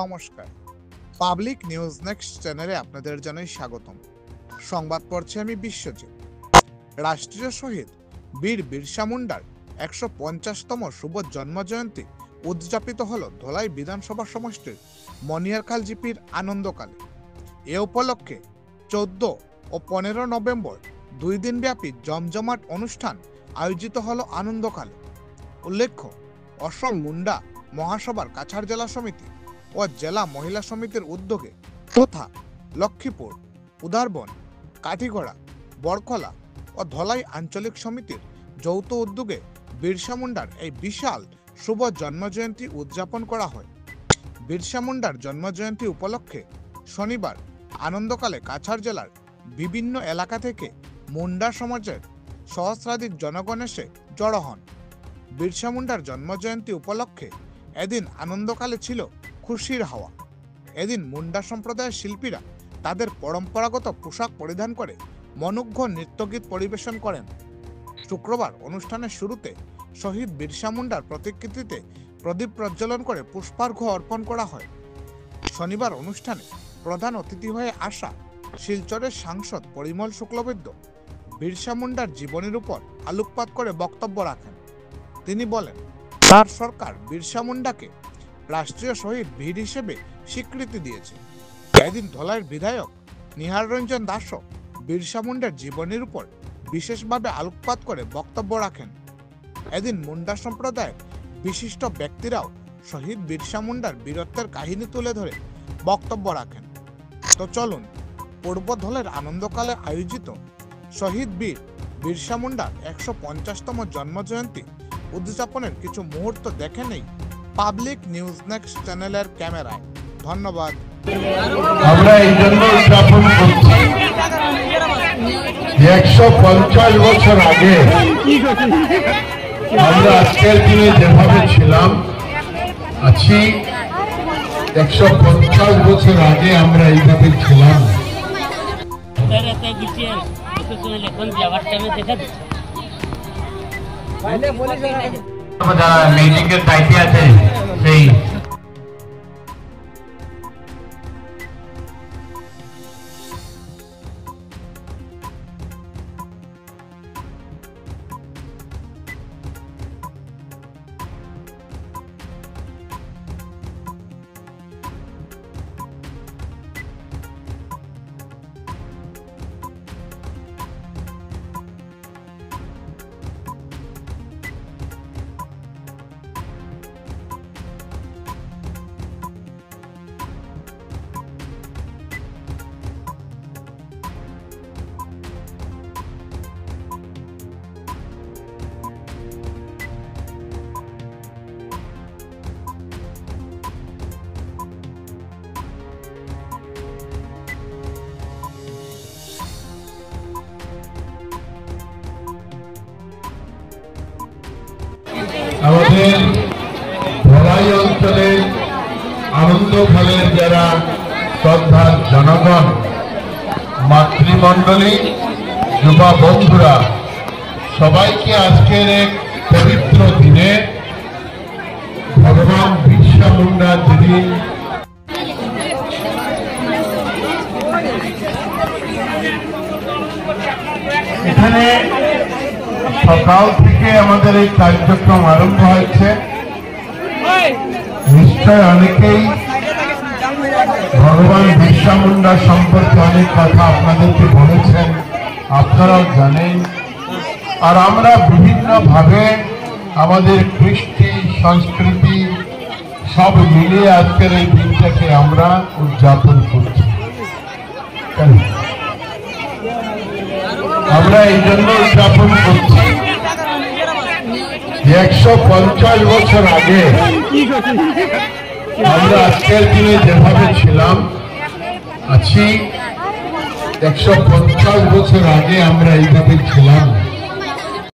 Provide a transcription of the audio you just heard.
নমস্কার, public news next চ্যানেলে আপনাদের জানাই স্বাগতম। সংবাদ পড়ছি আমি বিশ্বজিৎ। রাষ্ট্রীয় শহীদ বীর বিরসা মুন্ডার ১৫০তম শুভ জন্মজয়ন্তী উদযাপিত হল ধলাই বিধানসভা সমষ্টির মনিয়ারখাল জিপির আনন্দকালে। এ উপলক্ষে ১৪ ও ১৫ নভেম্বর ২ দিনব্যাপী জমজমাট অনুষ্ঠান আয়োজিত হল আনন্দকালে। উল্লেখ্য, অসম মুন্ডা মহাসভার কাছাড় জেলা সমিতি ও জেলা মহিলা সমিতির উদ্যোগে তথা লক্ষ্মীপুর, উদারবন, কাঠিগড়া, বরখলা ও ধলাই আঞ্চলিক সমিতির যৌথ উদ্যোগে বিরসা মুন্ডার এই বিশাল শুভ জন্মজয়ন্তী উদযাপন করা হয়। বিরসা মুন্ডার জন্মজয়ন্তী উপলক্ষে শনিবার আনন্দকালে কাছাড় জেলার বিভিন্ন এলাকা থেকে মুন্ডা সমাজের সহস্রাধিক জনগণ এসে জড়ো হন। বিরসা মুন্ডার জন্মজয়ন্তী উপলক্ষে এদিন আনন্দকালে ছিল খুশির হাওয়া। এদিন মুন্ডা সম্প্রদায়ের শিল্পীরা তাদের পরম্পরাগত পোশাক পরিধান করে মনোজ্ঞ নৃত্যগীত পরিবেশন করেন। শুক্রবার অনুষ্ঠানের শুরুতে শহীদ বিরসা মুন্ডার প্রতিকৃতিতে প্রদীপ প্রজ্বলন করে পুষ্পার্ঘ্য অর্পণ করা হয়। শনিবার অনুষ্ঠানে প্রধান অতিথি হয়ে আসা শিলচরের সাংসদ পরিমল শুক্লবৈদ্য বিরসা মুন্ডার জীবনীর উপর আলোকপাত করে বক্তব্য রাখেন। তিনি বলেন, তার সরকার বিরসা মুন্ডাকে রাষ্ট্রীয় শহীদ বীর হিসেবে স্বীকৃতি দিয়েছে। এদিন ধলাইয়ের বিধায়ক নিহার রঞ্জন দাসও বিরসা মুন্ডার জীবনীর উপর বিশেষভাবে আলোকপাত করে বক্তব্য রাখেন। এদিন মুন্ডা সম্প্রদায়ের বিশিষ্ট ব্যক্তিরাও শহীদ বিরসা মুন্ডার বীরত্বের কাহিনী তুলে ধরে বক্তব্য রাখেন। তো চলুন পূর্ব ধলের আনন্দকালে আয়োজিত শহীদ বীর বিরসা মুন্ডার ১৫০তম জন্মজয়ন্তী উদযাপনের কিছু মুহূর্ত দেখে নেই পাবলিক নিউজ নেক্সট চ্যানেলের ক্যামেরায়। ধন্যবাদ। আমরা এই জন্য উদযাপন করছি, ১৫০ বছর আগে আমরা আজকের দিনে যেভাবে ছিলাম আছি, ১৫০ বছর আগে আমরা এইভাবে ছিলাম। যারা মিউজিকের দায়িত্বে আছে সেই আমাদের ধলাই অঞ্চলের আনন্দখালের যারা শ্রদ্ধার জনগণ, মাতৃমণ্ডলী, যুবা বন্ধুরা, সবাইকে আজকের এক পবিত্র দিনে ভগবান বিরসা মুন্ডা যিনি এখানে সকাল থেকে আমাদের এই কার্যক্রম আরম্ভ হয়েছে। নিশ্চয় অনেকেই ভগবান বিরসা মুন্ডা সম্পর্কে অনেক কথা আপনাদেরকে বলেছেন, আপনারাও জানেন। আর আমরা বিভিন্নভাবে আমাদের কৃষ্টি, সংস্কৃতি সব মিলিয়ে আজকের এই দিনটাকে আমরা উদযাপন করছি। আমরা এই জন্য উদযাপন করছি, ১৫০ বছর আগে আমরা আজকের দিনে যেভাবে ছিলাম আছি, ১৫০ বছর আগে আমরা এইভাবে ছিলাম।